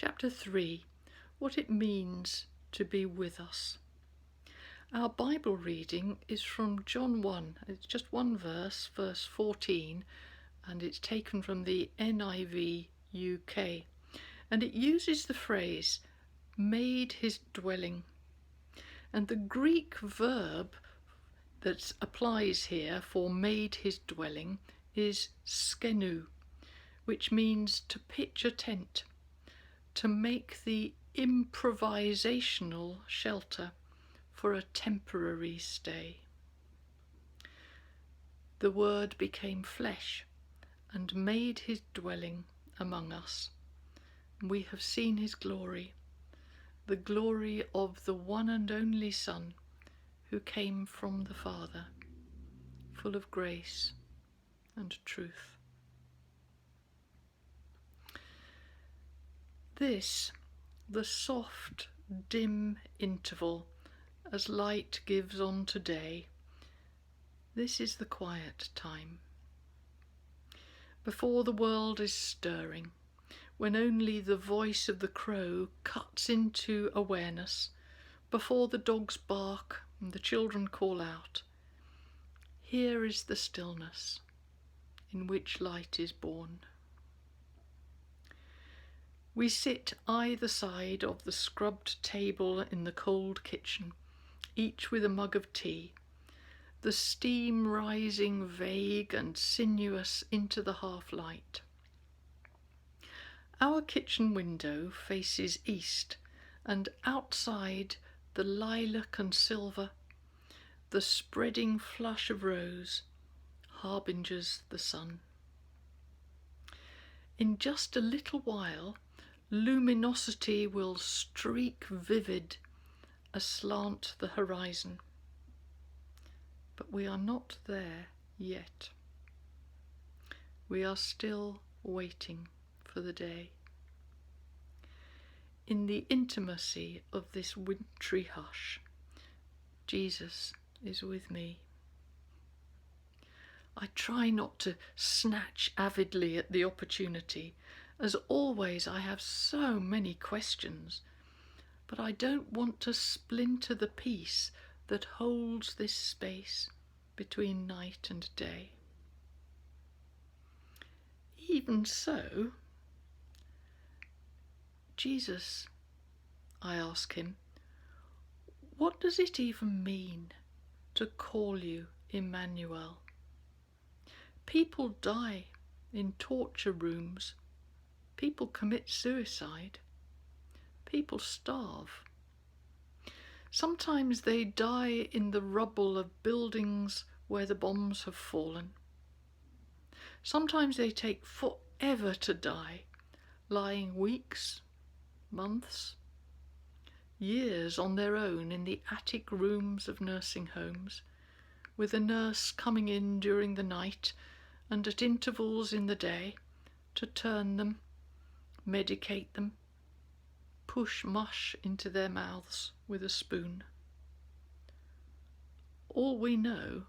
Chapter 3. What it means to be with us. Our Bible reading is from John 1. It's just one verse, verse 14, and it's taken from the NIVUK. And it uses the phrase, made his dwelling. And the Greek verb that applies here for made his dwelling is skenoo, which means to pitch a tent, to make the improvisational shelter for a temporary stay. The Word became flesh and made his dwelling among us. We have seen his glory, the glory of the one and only Son who came from the Father, full of grace and truth. This, the soft, dim interval as light gives on to day, this is the quiet time. Before the world is stirring, when only the voice of the crow cuts into awareness, before the dogs bark and the children call out, here is the stillness in which light is born. We sit either side of the scrubbed table in the cold kitchen, each with a mug of tea, the steam rising vague and sinuous into the half-light. Our kitchen window faces east, and outside the lilac and silver, the spreading flush of rose, harbingers the sun. In just a little while, luminosity will streak vivid aslant the horizon. But we are not there yet. We are still waiting for the day. In the intimacy of this wintry hush, Jesus is with me. I try not to snatch avidly at the opportunity. As always, I have so many questions, but I don't want to splinter the peace that holds this space between night and day. Even so, Jesus, I ask him, what does it even mean to call you Emmanuel? People die in torture rooms. People commit suicide. People starve. Sometimes they die in the rubble of buildings where the bombs have fallen. Sometimes they take forever to die, lying weeks, months, years on their own in the attic rooms of nursing homes, with a nurse coming in during the night and at intervals in the day to turn them, medicate them, push mush into their mouths with a spoon. All we know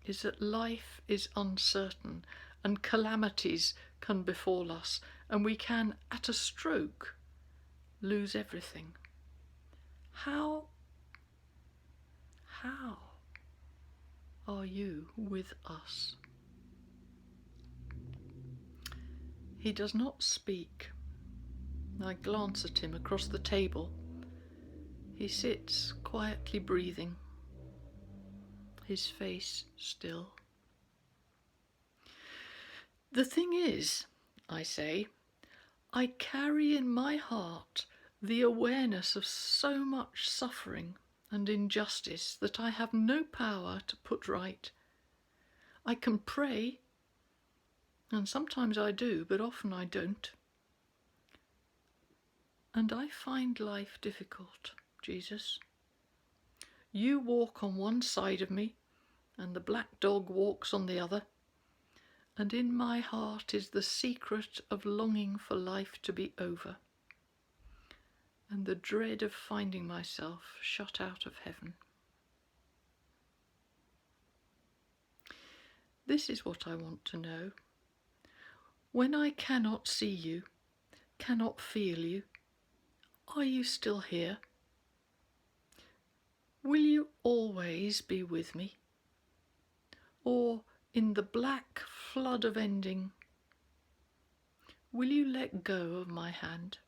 is that life is uncertain and calamities can befall us, and we can, at a stroke, lose everything. How are you with us? He does not speak. I glance at him across the table. He sits quietly breathing, his face still. The thing is, I say, I carry in my heart the awareness of so much suffering and injustice that I have no power to put right. I can pray, and sometimes I do, but often I don't. And I find life difficult, Jesus. You walk on one side of me, and the black dog walks on the other, and in my heart is the secret of longing for life to be over, and the dread of finding myself shut out of heaven. This is what I want to know. When I cannot see you, cannot feel you. Are you still here? Will you always be with me? Or in the black flood of ending, will you let go of my hand?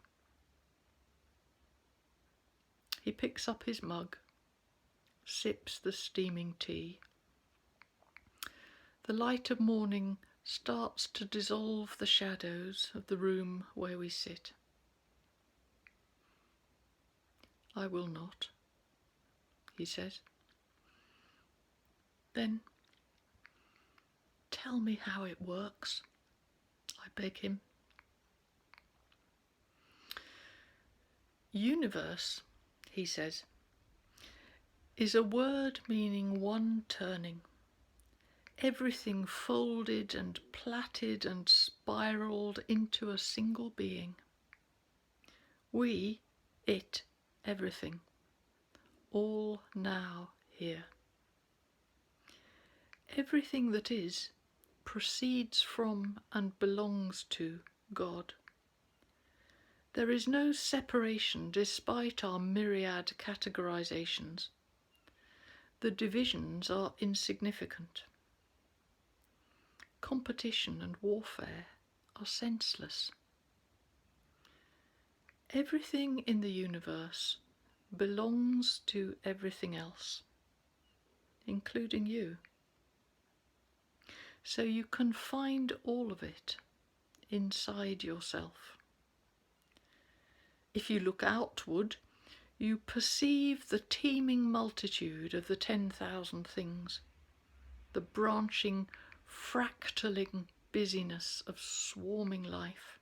He picks up his mug, sips the steaming tea. The light of morning starts to dissolve the shadows of the room where we sit. I will not, he says. Then tell me how it works, I beg him. Universe, he says, is a word meaning one turning. Everything folded and plaited and spiralled into a single being. We, it, everything, all now here. Everything that is proceeds from and belongs to God. There is no separation despite our myriad categorizations. The divisions are insignificant. Competition and warfare are senseless. Everything in the universe belongs to everything else, including you. So you can find all of it inside yourself. If you look outward, you perceive the teeming multitude of the 10,000 things, the branching, fractaling busyness of swarming life.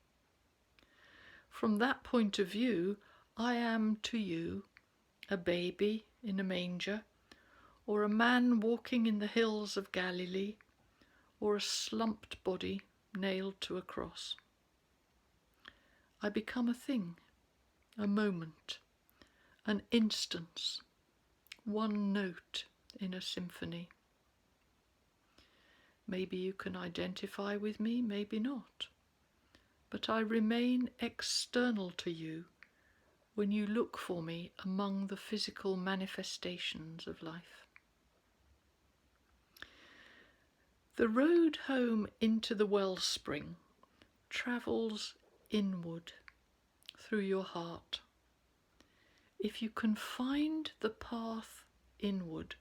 From that point of view, I am to you a baby in a manger, or a man walking in the hills of Galilee, or a slumped body nailed to a cross. I become a thing, a moment, an instance, one note in a symphony. Maybe you can identify with me, maybe not. But I remain external to you when you look for me among the physical manifestations of life. The road home into the wellspring travels inward through your heart. If you can find the path inward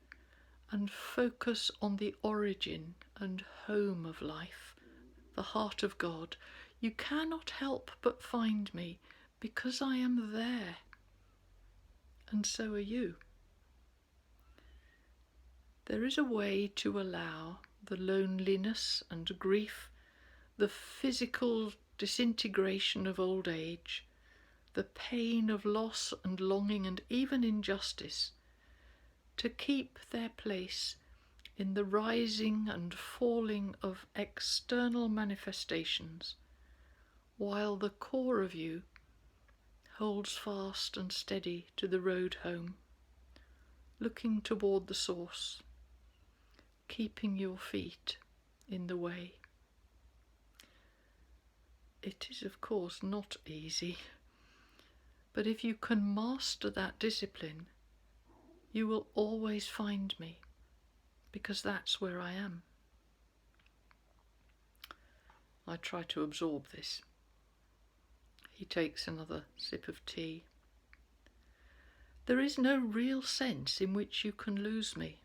and focus on the origin and home of life, the heart of God, you cannot help but find me, because I am there, and so are you. There is a way to allow the loneliness and grief, the physical disintegration of old age, the pain of loss and longing and even injustice, to keep their place in the rising and falling of external manifestations, while the core of you holds fast and steady to the road home, looking toward the source, keeping your feet in the way. It is, of course, not easy, but if you can master that discipline, you will always find me, because that's where I am. I try to absorb this. He takes another sip of tea. There is no real sense in which you can lose me,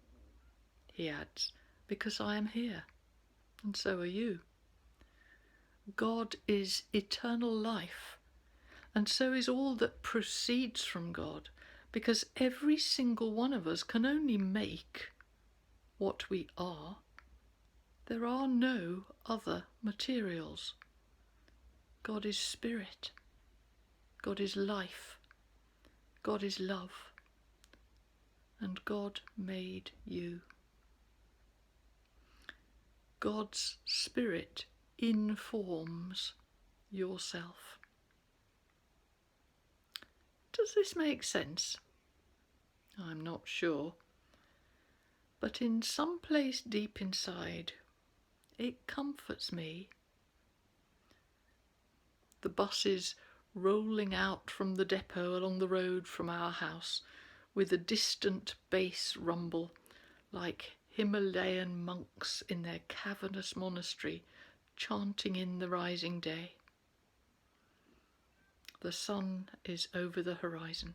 he adds, because I am here, and so are you. God is eternal life, and so is all that proceeds from God, because every single one of us can only make what we are. There are no other materials. God is spirit. God is life. God is love. And God made you. God's spirit informs yourself. Does this make sense? I'm not sure. But in some place deep inside, it comforts me. The buses rolling out from the depot along the road from our house with a distant bass rumble, like Himalayan monks in their cavernous monastery chanting in the rising day. The sun is over the horizon.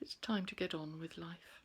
It's time to get on with life.